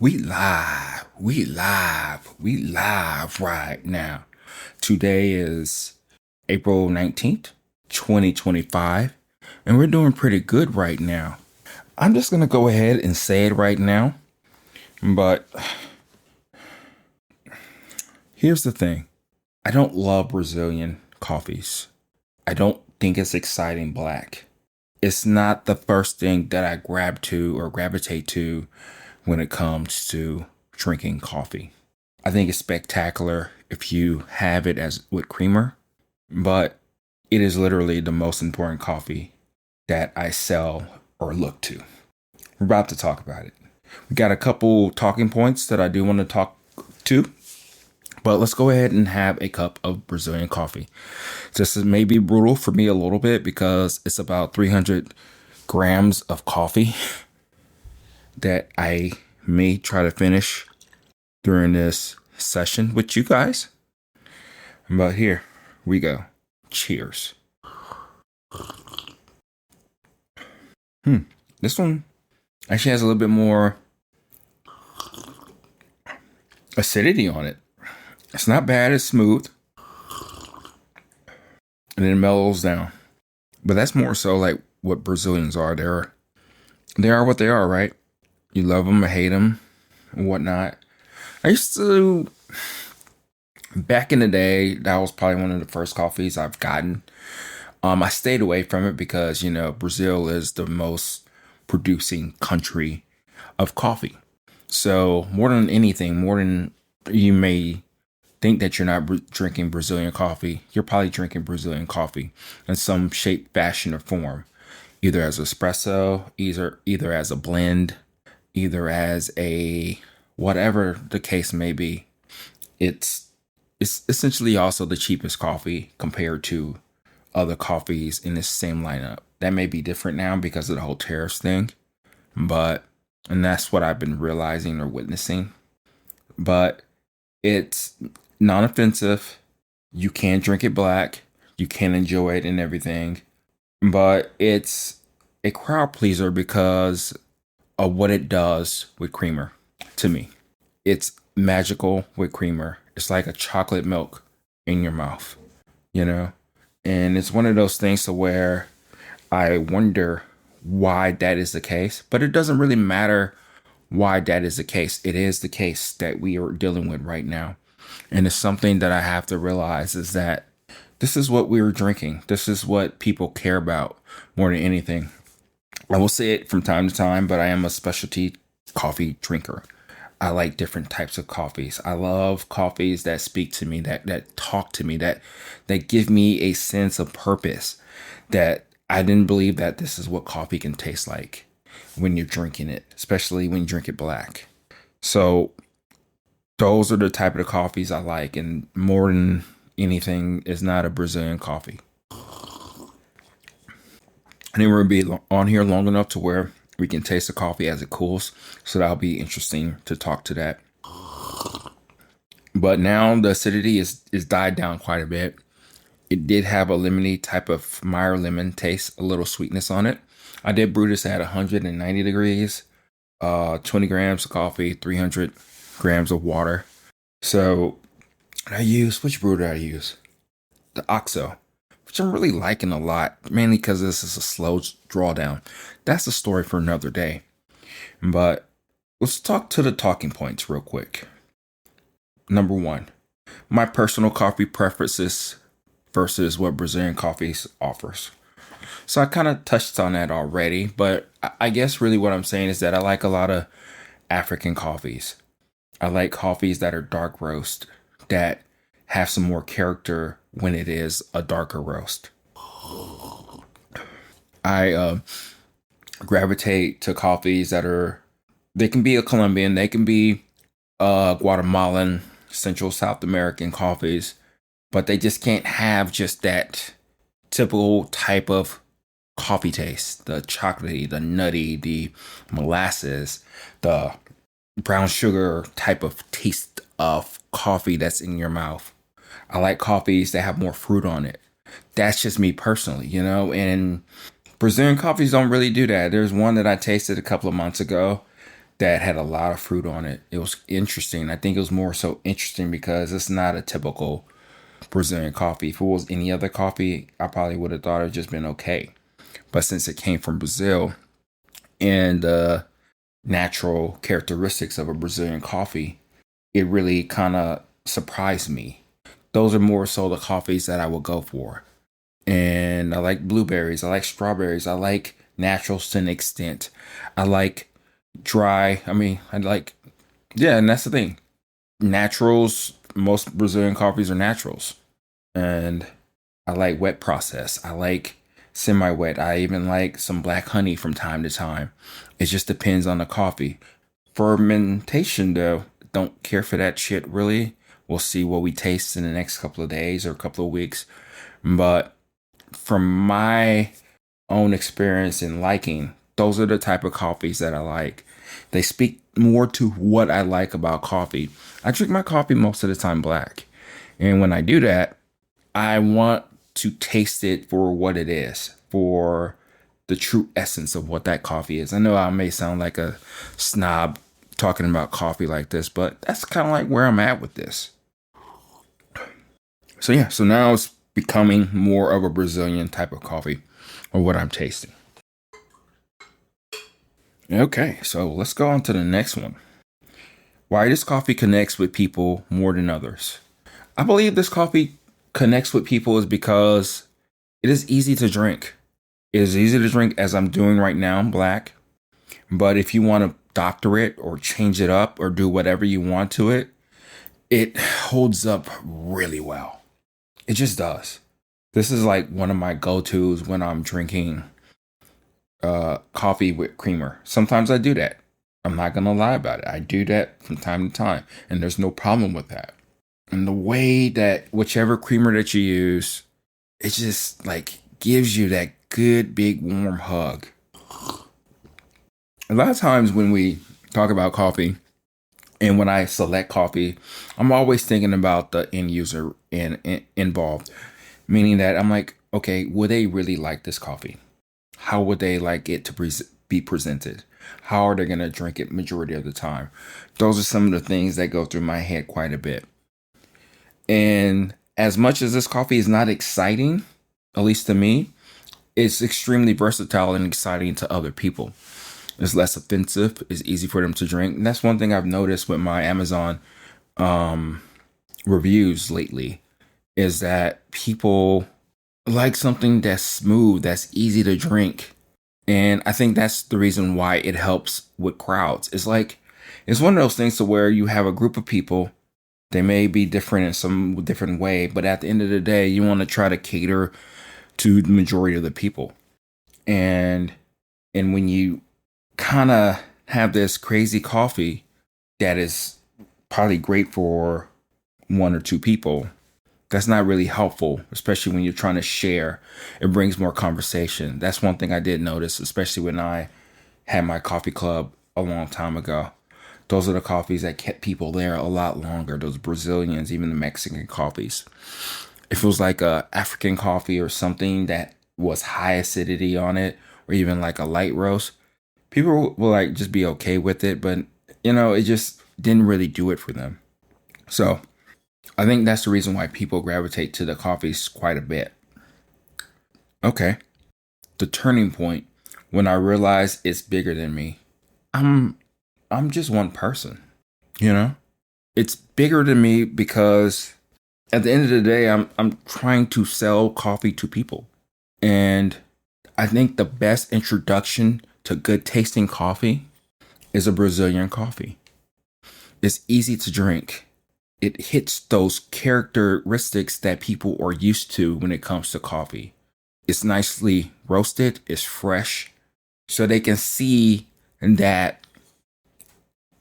We live right now. Today is April 19th, 2025, and we're doing pretty good right now. I'm just going to go ahead and say it right now, but here's the thing. I don't love Brazilian coffees. I don't think it's exciting black. It's not the first thing that I grab to or gravitate to when it comes to drinking coffee. I think it's spectacular if you have it as with creamer, but it is literally the most important coffee that I sell or look to. We're about to talk about it. We got a couple talking points that I do want to talk to, but let's go ahead and have a cup of Brazilian coffee. This may be brutal for me a little bit because it's about 300 grams of coffee that I may try to finish during this session with you guys. But here we go. Cheers. This one actually has a little bit more acidity on it. It's not bad. It's smooth. And it mellows down. But that's more so like what Brazilians are. They are what they are, right? You love them or hate them and whatnot. I used to, back in the day, that was probably one of the first coffees I've gotten. I stayed away from it because, Brazil is the most producing country of coffee. So more than anything, more than you may think that you're not drinking Brazilian coffee, you're probably drinking Brazilian coffee in some shape, fashion, or form, either as espresso, either as a blend, either as a whatever the case may be. It's essentially also the cheapest coffee compared to other coffees in this same lineup. That may be different now because of the whole tariffs thing, and that's what I've been realizing or witnessing. But it's non-offensive. You can drink it black. You can enjoy it and everything. But it's a crowd pleaser because of what it does with creamer to me. It's magical with creamer. It's like a chocolate milk in your mouth, And it's one of those things to where I wonder why that is the case. But it doesn't really matter why that is the case. It is the case that we are dealing with right now. And it's something that I have to realize is that this is what we were drinking. This is what people care about more than anything. I will say it from time to time, but I am a specialty coffee drinker. I like different types of coffees. I love coffees that speak to me, that talk to me, that give me a sense of purpose, that I didn't believe that this is what coffee can taste like when you're drinking it, especially when you drink it black. So those are the type of coffees I like, and more than anything is not a Brazilian coffee. I think we're going to be on here long enough to where we can taste the coffee as it cools. So that'll be interesting to talk to that. But now the acidity is died down quite a bit. It did have a lemony type of Meyer lemon taste, a little sweetness on it. I did brew this at 190 degrees, 20 grams of coffee, 300 grams of water. So which brew did I use? The OXO, which I'm really liking a lot, mainly because this is a slow drawdown. That's a story for another day. But let's talk to the talking points real quick. Number one, my personal coffee preferences versus what Brazilian coffee offers. So I kind of touched on that already, but I guess really what I'm saying is that I like a lot of African coffees. I like coffees that are dark roast, that have some more character when it is a darker roast. I gravitate to coffees they can be a Colombian, they can be Guatemalan, Central South American coffees, but they just can't have just that typical type of coffee taste. The chocolatey, the nutty, the molasses, the brown sugar type of taste of coffee that's in your mouth. I like coffees that have more fruit on it. That's just me personally, and Brazilian coffees don't really do that. There's one that I tasted a couple of months ago that had a lot of fruit on it. It was interesting. I think it was more so interesting because it's not a typical Brazilian coffee. If it was any other coffee, I probably would have thought it just been okay. But since it came from Brazil and the natural characteristics of a Brazilian coffee, it really kind of surprised me. Those are more so the coffees that I would go for. And I like blueberries. I like strawberries. I like naturals to an extent. I like dry. I mean, I like, yeah, and that's the thing. Naturals, most Brazilian coffees are naturals. And I like wet process. I like semi wet. I even like some black honey from time to time. It just depends on the coffee. Fermentation, though, don't care for that shit really. We'll see what we taste in the next couple of days or a couple of weeks. But from my own experience in liking, those are the type of coffees that I like. They speak more to what I like about coffee. I drink my coffee most of the time black. And when I do that, I want to taste it for what it is, for the true essence of what that coffee is. I know I may sound like a snob talking about coffee like this, but that's kind of like where I'm at with this. So yeah, so now it's becoming more of a Brazilian type of coffee or what I'm tasting. Okay, so let's go on to the next one. Why this coffee connects with people more than others. I believe this coffee connects with people is because it is easy to drink. It is easy to drink as I'm doing right now, black. But if you want to doctor it or change it up or do whatever you want to it, it holds up really well. It just does. This is like one of my go-tos when I'm drinking coffee with creamer. Sometimes I do that. I'm not going to lie about it. I do that from time to time, and there's no problem with that. And the way that whichever creamer that you use, it just like gives you that good, big, warm hug. A lot of times when we talk about coffee and when I select coffee, I'm always thinking about the end user involved, meaning that I'm like, okay, would they really like this coffee? How would they like it to be presented? How are they going to drink it majority of the time? Those are some of the things that go through my head quite a bit. And as much as this coffee is not exciting, at least to me, it's extremely versatile and exciting to other people. It's less offensive. It's easy for them to drink. And that's one thing I've noticed with my Amazon reviews lately is that people like something that's smooth, that's easy to drink. And I think that's the reason why it helps with crowds. It's like, it's one of those things to where you have a group of people. They may be different in some different way, but at the end of the day, you want to try to cater to the majority of the people. And when you kind of have this crazy coffee that is probably great for one or two people, that's not really helpful, especially when you're trying to share. It brings more conversation. That's one thing I did notice, especially when I had my coffee club a long time ago. Those are the coffees that kept people there a lot longer. Those Brazilians, even the Mexican coffees. If it was like a African coffee or something that was high acidity on it, or even like a light roast, people will like just be okay with it. But it just didn't really do it for them. So I think that's the reason why people gravitate to the coffees quite a bit. Okay. The turning point when I realized it's bigger than me. I'm just one person, It's bigger than me because at the end of the day, I'm trying to sell coffee to people. And I think the best introduction to good tasting coffee is a Brazilian coffee. It's easy to drink. It hits those characteristics that people are used to when it comes to coffee. It's nicely roasted, it's fresh, so they can see that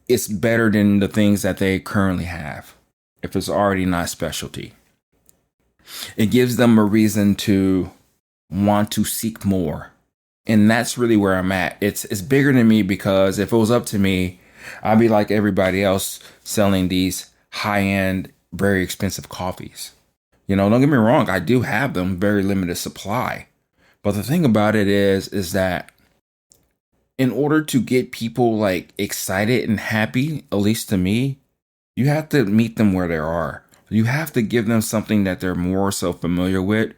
it's better than the things that they currently have if it's already not specialty. It gives them a reason to want to seek more. And that's really where I'm at. It's bigger than me because if it was up to me, I'd be like everybody else selling these high-end, very expensive coffees. Don't get me wrong, I do have them, very limited supply. But the thing about it is that in order to get people like excited and happy, at least to me, you have to meet them where they are. You have to give them something that they're more so familiar with,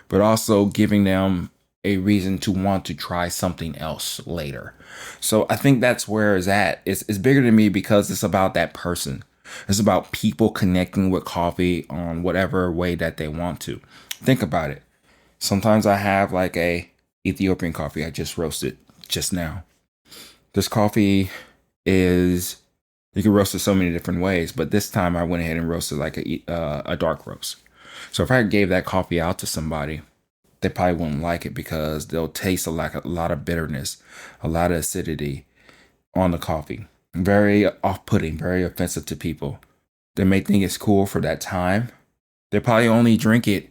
but also giving them a reason to want to try something else later. So I think that's where it's at. It's bigger than me because it's about that person. It's about people connecting with coffee on whatever way that they want to. Think about it. Sometimes I have like a Ethiopian coffee I just roasted just now. This coffee is, you can roast it so many different ways, but this time I went ahead and roasted like a dark roast. So if I gave that coffee out to somebody, they probably wouldn't like it because they'll taste a lot of bitterness, a lot of acidity on the coffee. Very off-putting, very offensive to people. They may think it's cool for that time. They probably only drink it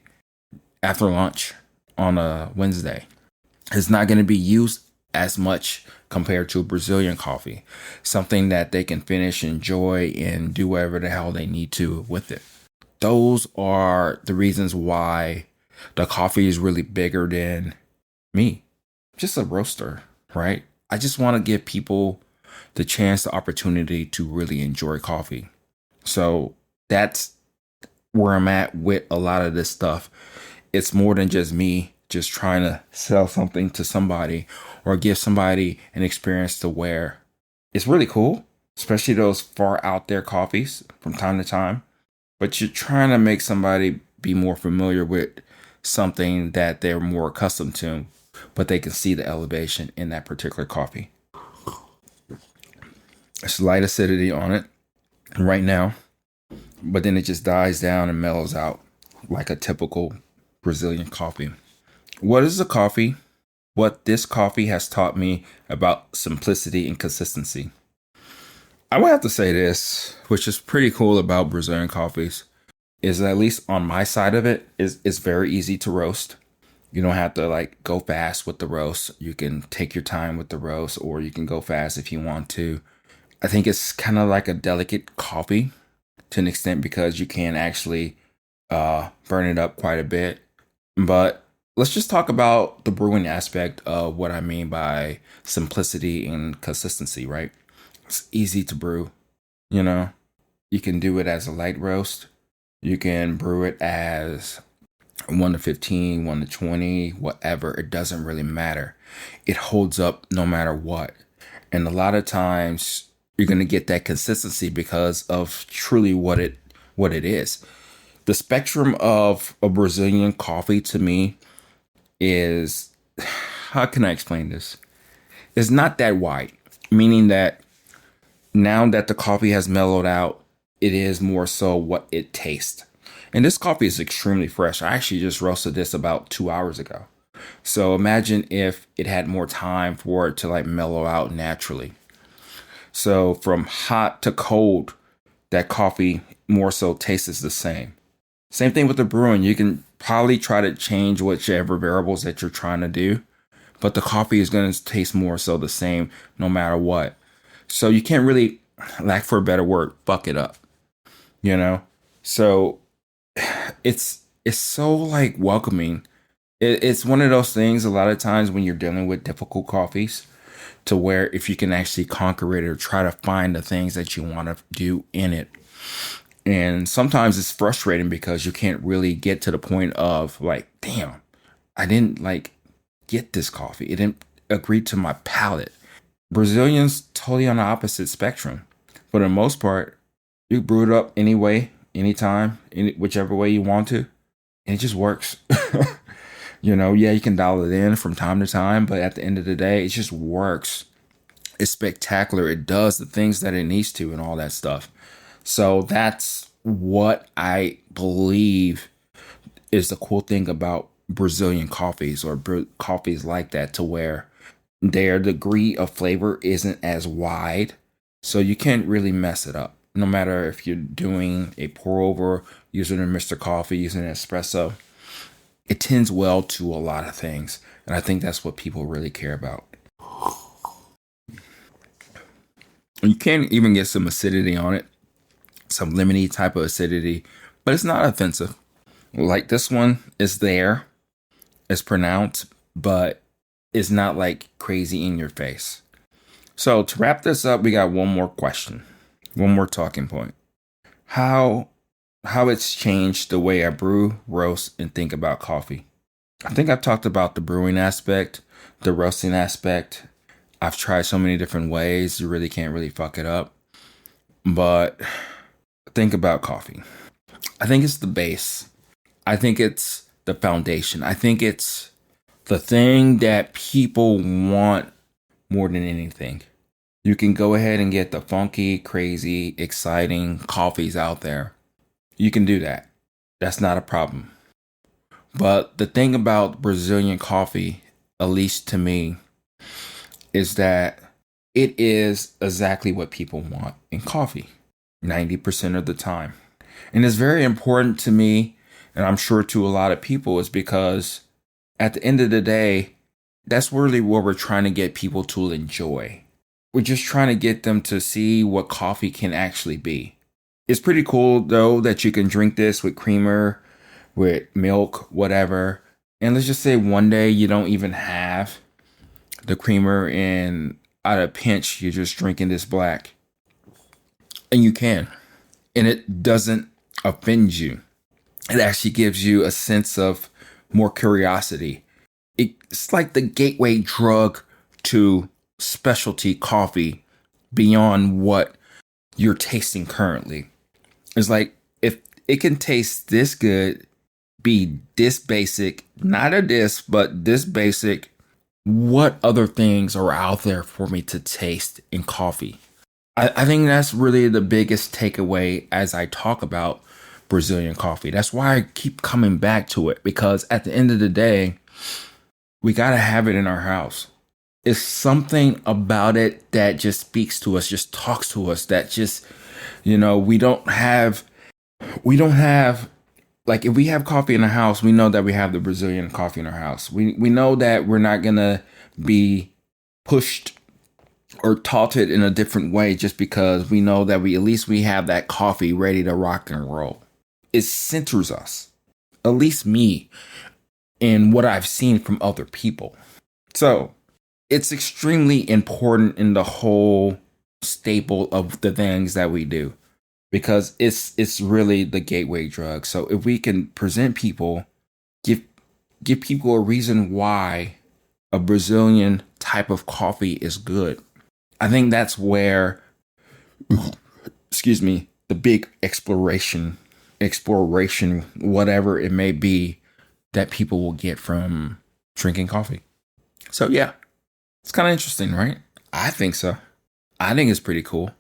after lunch on a Wednesday. It's not going to be used as much compared to a Brazilian coffee, something that they can finish, enjoy, and do whatever the hell they need to with it. Those are the reasons why the coffee is really bigger than me. Just a roaster, right? I just want to give people the chance, the opportunity to really enjoy coffee. So that's where I'm at with a lot of this stuff. It's more than just me just trying to sell something to somebody or give somebody an experience to where it's really cool, especially those far out there coffees from time to time. But you're trying to make somebody be more familiar with something that they're more accustomed to, but they can see the elevation in that particular coffee. It's light acidity on it right now, but then it just dies down and mellows out like a typical Brazilian coffee. What is a coffee? What this coffee has taught me about simplicity and consistency. I would have to say this, which is pretty cool about Brazilian coffees, is at least on my side of it, is it's very easy to roast. You don't have to like go fast with the roast. You can take your time with the roast, or you can go fast if you want to. I think it's kind of like a delicate coffee to an extent because you can actually burn it up quite a bit. But let's just talk about the brewing aspect of what I mean by simplicity and consistency, right? It's easy to brew, you know. You can do it as a light roast. You can brew it as 1 to 15, 1 to 20, whatever. It doesn't really matter. It holds up no matter what. And a lot of times you're going to get that consistency because of truly what it is. The spectrum of a Brazilian coffee to me is, how can I explain this? It's not that wide, meaning that now that the coffee has mellowed out, it is more so what it tastes. And this coffee is extremely fresh. I actually just roasted this about 2 hours ago. So imagine if it had more time for it to like mellow out naturally. So from hot to cold, that coffee more so tastes the same. Same thing with the brewing. You can probably try to change whichever variables that you're trying to do, but the coffee is going to taste more so the same no matter what. So you can't really, lack for a better word, fuck it up, you know? So it's so like welcoming. It's one of those things a lot of times when you're dealing with difficult coffees to where if you can actually conquer it or try to find the things that you want to do in it. And sometimes it's frustrating because you can't really get to the point of like, damn, I didn't like get this coffee. It didn't agree to my palate. Brazilians totally on the opposite spectrum. For the most part, you brew it up anyway, anytime, whichever way you want to. And it just works. Yeah, you can dial it in from time to time, but at the end of the day, it just works. It's spectacular. It does the things that it needs to and all that stuff. So that's what I believe is the cool thing about Brazilian coffees or coffees like that, to where their degree of flavor isn't as wide. So you can't really mess it up. No matter if you're doing a pour over, using a Mr. Coffee, using an espresso, it tends well to a lot of things. And I think that's what people really care about. You can even get some acidity on it, some lemony type of acidity, but it's not offensive. Like this one is there, it's pronounced, but it's not like crazy in your face. So to wrap this up, we got one more question, one more talking point. How it's changed the way I brew, roast, and think about coffee. I think I've talked about the brewing aspect, the roasting aspect. I've tried so many different ways, you really can't really fuck it up. But think about coffee. I think it's the base. I think it's the foundation. I think it's the thing that people want more than anything. You can go ahead and get the funky, crazy, exciting coffees out there. You can do that. That's not a problem. But the thing about Brazilian coffee, at least to me, is that it is exactly what people want in coffee 90% of the time. And it's very important to me, and I'm sure to a lot of people, is because at the end of the day, that's really what we're trying to get people to enjoy. We're just trying to get them to see what coffee can actually be. It's pretty cool, though, that you can drink this with creamer, with milk, whatever. And let's just say one day you don't even have the creamer and out of pinch, you're just drinking this black. And you can. And it doesn't offend you. It actually gives you a sense of more curiosity. It's like the gateway drug to specialty coffee beyond what you're tasting currently. It's like, if it can taste this good, be this basic, not a this, but this basic, what other things are out there for me to taste in coffee? I think that's really the biggest takeaway as I talk about Brazilian coffee. That's why I keep coming back to it, because at the end of the day, we got to have it in our house. It's something about it that just speaks to us, just talks to us, that just, we don't have, like, if we have coffee in the house, we know that we have the Brazilian coffee in our house. We know that we're not going to be pushed or taunted in a different way just because we know that we have that coffee ready to rock and roll. It centers us, at least me, in what I've seen from other people. So it's extremely important in the whole staple of the things that we do, because it's really the gateway drug. So if we can present people, give people a reason why a Brazilian type of coffee is good, I think that's where, the big exploration, whatever it may be, that people will get from drinking coffee. So yeah, it's kind of interesting, right? I think so. I think it's pretty cool.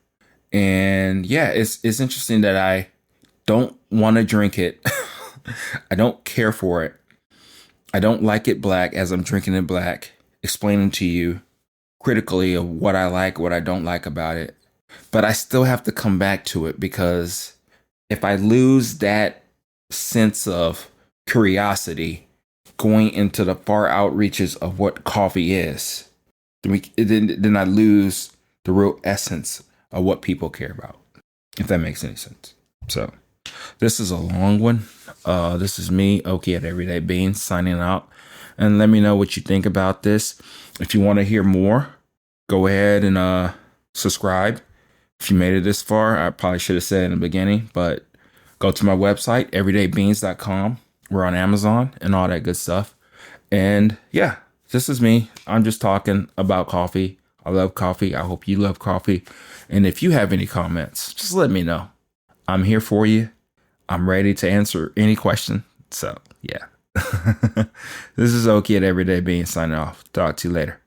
And yeah, it's interesting that I don't want to drink it. I don't care for it. I don't like it black as I'm drinking it black, explaining to you critically of what I like, what I don't like about it. But I still have to come back to it, because if I lose that sense of curiosity going into the far outreaches of what coffee is, then I lose the real essence of what people care about, if that makes any sense. So this is a long one. This is me, Oki at Everyday Beans, signing out. And let me know what you think about this. If you want to hear more, go ahead and subscribe. If you made it this far, I probably should have said in the beginning, but go to my website, everydaybeans.com. We're on Amazon and all that good stuff. And yeah, this is me. I'm just talking about coffee. I love coffee. I hope you love coffee. And if you have any comments, just let me know. I'm here for you. I'm ready to answer any question. So yeah. This is Oki at Everyday Beans signing off. Talk to you later.